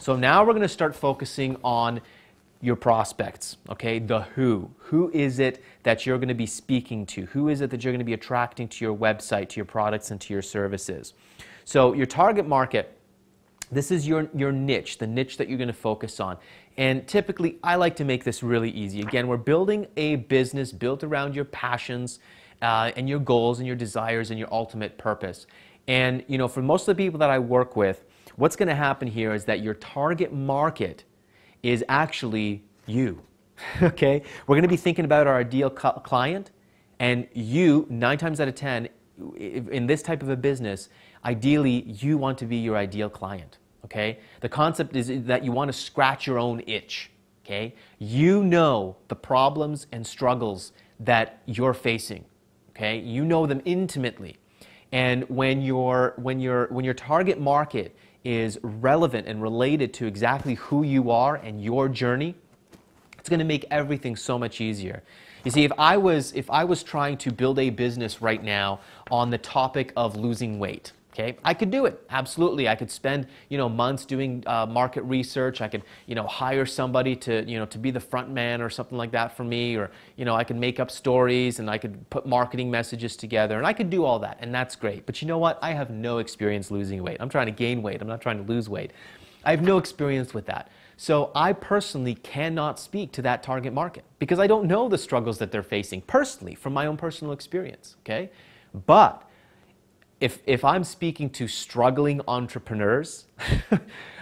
So now we're going to start focusing on your prospects, okay? The who. Who is it that you're going to be speaking to? Who is it that you're going to be attracting to your website, to your products, and to your services? So your target market, this is your niche, the niche that you're going to focus on. And typically, I like to make this really easy. Again, we're building a business built around your passions and your goals and your desires and your ultimate purpose. And, you know, for most of the people that I work with, what's going to happen here is that your target market is actually you, okay? We're going to be thinking about our ideal client, and you, 9 times out of 10, in this type of a business, ideally, you want to be your ideal client, okay? The concept is that you want to scratch your own itch, okay? You know the problems and struggles that you're facing, okay? You know them intimately. And when your target market is relevant and related to exactly who you are and your journey, it's going to make everything so much easier. You see, if I was trying to build a business right now on the topic of losing weight, okay, I could do it. Absolutely. I could spend, months doing market research. I could, hire somebody to, to be the front man or something like that for me, or, I could make up stories and I could put marketing messages together, and I could do all that, and that's great. But you know what? I have no experience losing weight. I'm trying to gain weight. I'm not trying to lose weight. I have no experience with that. So I personally cannot speak to that target market because I don't know the struggles that they're facing personally from my own personal experience, okay? But if I'm speaking to struggling entrepreneurs,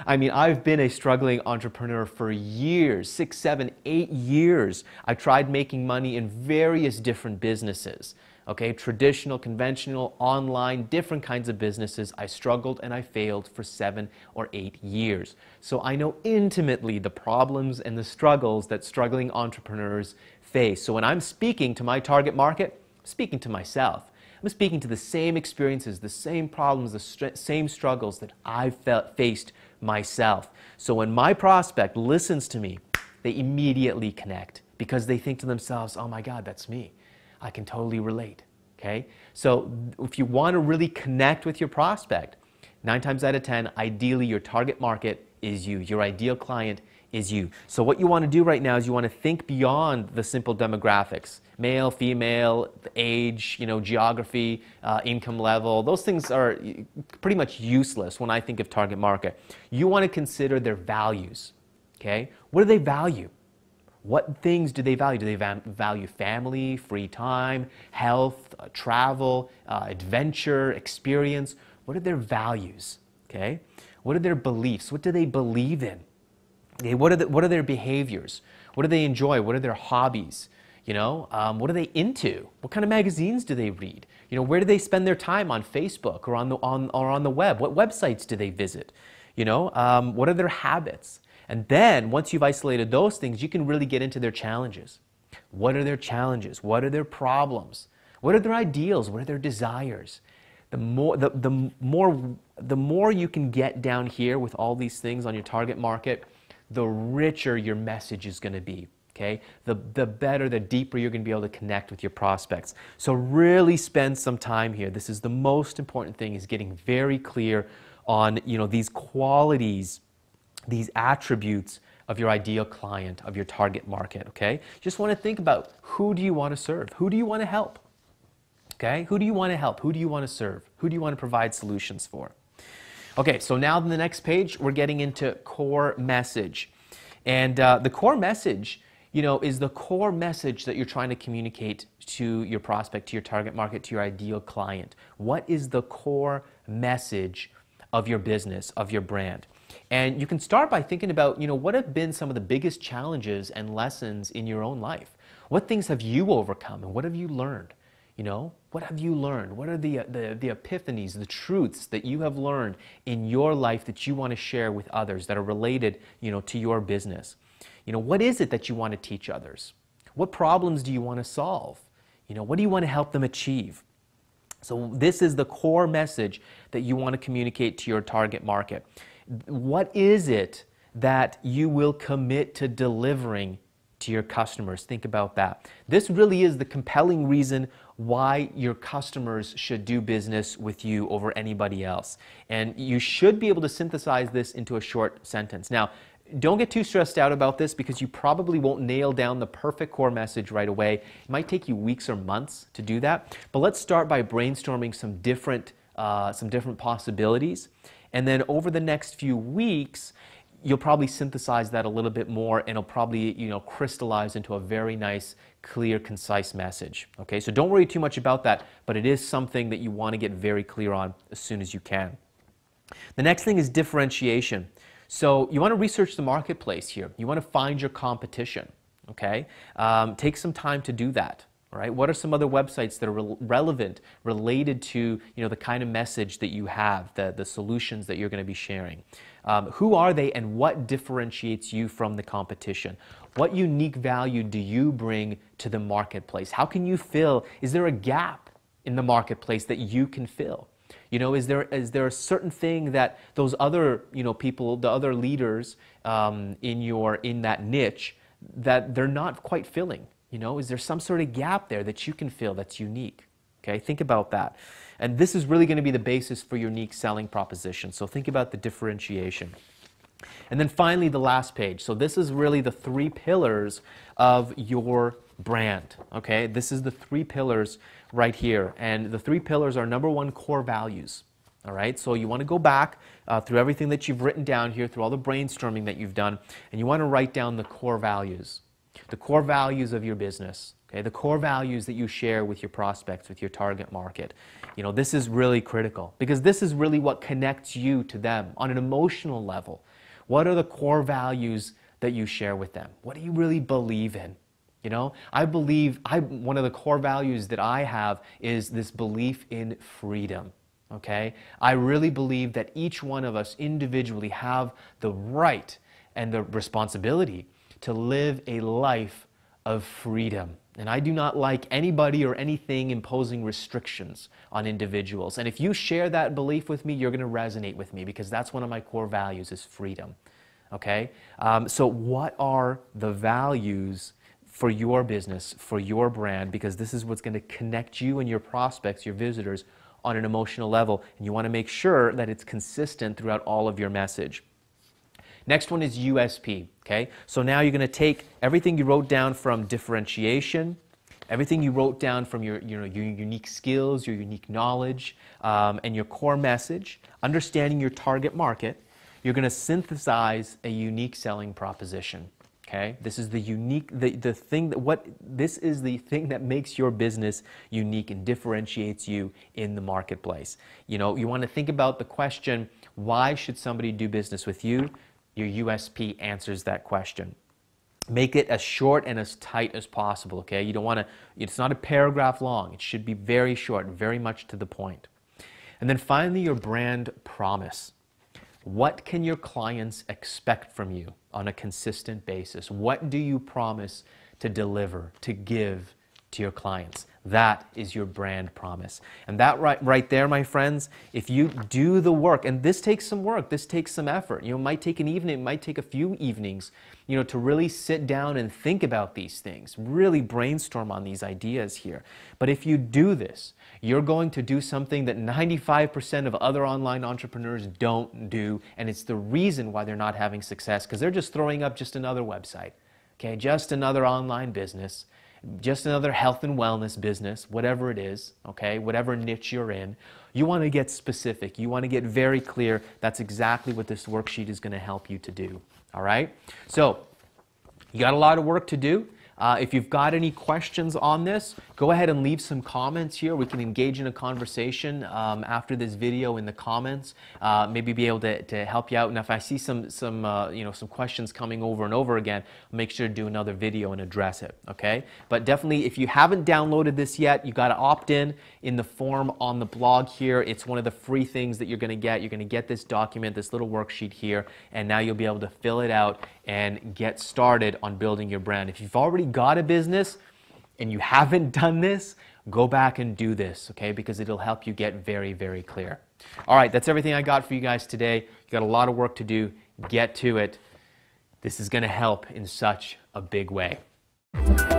I mean, I've been a struggling entrepreneur for years, 6, 7, 8 years. I tried making money in various different businesses, okay? Traditional, conventional, online, different kinds of businesses. I struggled and I failed for 7 or 8 years. So I know intimately the problems and the struggles that struggling entrepreneurs face. So when I'm speaking to my target market, I'm speaking to myself. I'm speaking to the same experiences, the same problems, the same struggles that I've faced myself. So when my prospect listens to me, they immediately connect because they think to themselves, oh my God, that's me. I can totally relate, okay? So if you want to really connect with your prospect, 9 times out of 10, ideally your target market is you. Your ideal client is you. So what you want to do right now is you want to think beyond the simple demographics. Male, female, age, geography, income level. Those things are pretty much useless when I think of target market. You want to consider their values, okay? What do they value? What things do they value? Do they value family, free time, health, travel, adventure, experience? What are their values, okay? What are their beliefs? What do they believe in? Okay, what are their behaviors? What do they enjoy? What are their hobbies? What are they into? What kind of magazines do they read? Where do they spend their time on Facebook or on the web? What websites do they visit? What are their habits? And then once you've isolated those things, you can really get into their challenges. What are their challenges? What are their problems? What are their ideals? What are their desires? The more you can get down here with all these things on your target market, the richer your message is going to be, okay? The better, the deeper you're going to be able to connect with your prospects. So really spend some time here. This is the most important thing, is getting very clear on, these qualities, these attributes of your ideal client, of your target market, okay? Just want to think about, who do you want to serve? Who do you want to help? Okay? Who do you want to help? Who do you want to serve? Who do you want to provide solutions for? Okay, so now on the next page, we're getting into core message. And the core message, is the core message that you're trying to communicate to your prospect, to your target market, to your ideal client. What is the core message of your business, of your brand? And you can start by thinking about, what have been some of the biggest challenges and lessons in your own life? What things have you overcome and what have you learned? What have you learned? What are the epiphanies, the truths that you have learned in your life that you want to share with others that are related, to your business? What is it that you want to teach others? What problems do you want to solve? What do you want to help them achieve? So this is the core message that you want to communicate to your target market. What is it that you will commit to delivering to your customers. Think about that. This really is the compelling reason why your customers should do business with you over anybody else. And you should be able to synthesize this into a short sentence. Now, don't get too stressed out about this because you probably won't nail down the perfect core message right away. It might take you weeks or months to do that. But let's start by brainstorming some different possibilities. And then over the next few weeks, you'll probably synthesize that a little bit more, and it'll probably, crystallize into a very nice, clear, concise message. Okay, so don't worry too much about that, but it is something that you want to get very clear on as soon as you can. The next thing is differentiation. So you want to research the marketplace here. You want to find your competition. Okay, take some time to do that. All right, what are some other websites that are relevant, related to the kind of message that you have, the solutions that you're going to be sharing? Who are they, and what differentiates you from the competition? What unique value do you bring to the marketplace? How can you fill? Is there a gap in the marketplace that you can fill? Is there a certain thing that those other people, the other leaders in that niche, that they're not quite filling? Is there some sort of gap there that you can fill that's unique? Okay, think about that. And this is really going to be the basis for your unique selling proposition. So think about the differentiation. And then finally, the last page. So this is really the 3 pillars of your brand. Okay, this is the 3 pillars right here. And the 3 pillars are, number 1, core values. All right, so you want to go back through everything that you've written down here, through all the brainstorming that you've done, and you want to write down the core values. The core values of your business, okay? The core values that you share with your prospects, with your target market. This is really critical because this is really what connects you to them on an emotional level. What are the core values that you share with them? What do you really believe in? I believe one of the core values that I have is this belief in freedom. Okay? I really believe that each one of us individually have the right and the responsibility to live a life of freedom. And I do not like anybody or anything imposing restrictions on individuals. And if you share that belief with me, you're going to resonate with me because that's one of my core values, is freedom. Okay? So what are the values for your business, for your brand? Because this is what's going to connect you and your prospects, your visitors, on an emotional level. And you want to make sure that it's consistent throughout all of your message. Next one is USP, okay? So now you're going to take everything you wrote down from differentiation, everything you wrote down from your unique skills, your unique knowledge, and your core message, understanding your target market. You're going to synthesize a unique selling proposition, okay? This is the unique, this is the thing that makes your business unique and differentiates you in the marketplace. You want to think about the question, why should somebody do business with you? Your USP answers that question. Make it as short and as tight as possible, okay? You don't want to, it's not a paragraph long. It should be very short, very much to the point. And then finally, your brand promise. What can your clients expect from you on a consistent basis? What do you promise to deliver, to give to your clients? That is your brand promise. And that right there, my friends, if you do the work, and this takes some work, this takes some effort. It might take an evening, it might take a few evenings, to really sit down and think about these things, really brainstorm on these ideas here. But if you do this, you're going to do something that 95% of other online entrepreneurs don't do, and it's the reason why they're not having success, because they're just throwing up just another website, okay, just another online business, just another health and wellness business, whatever it is, okay, whatever niche you're in. You want to get specific. You want to get very clear. That's exactly what this worksheet is going to help you to do, all right? So you got a lot of work to do. If you've got any questions on this, go ahead and leave some comments here. We can engage in a conversation after this video in the comments. Maybe be able to help you out. And if I see some questions coming over and over again, I'll make sure to do another video and address it. Okay? But definitely, if you haven't downloaded this yet, you got to opt in the form on the blog here. It's one of the free things that you're going to get. You're going to get this document, this little worksheet here, and now you'll be able to fill it out and get started on building your brand. If you've already got a business and you haven't done this, go back and do this, okay? Because it'll help you get very, very clear. All right, that's everything I got for you guys today. You got a lot of work to do. Get to it. This is going to help in such a big way. you.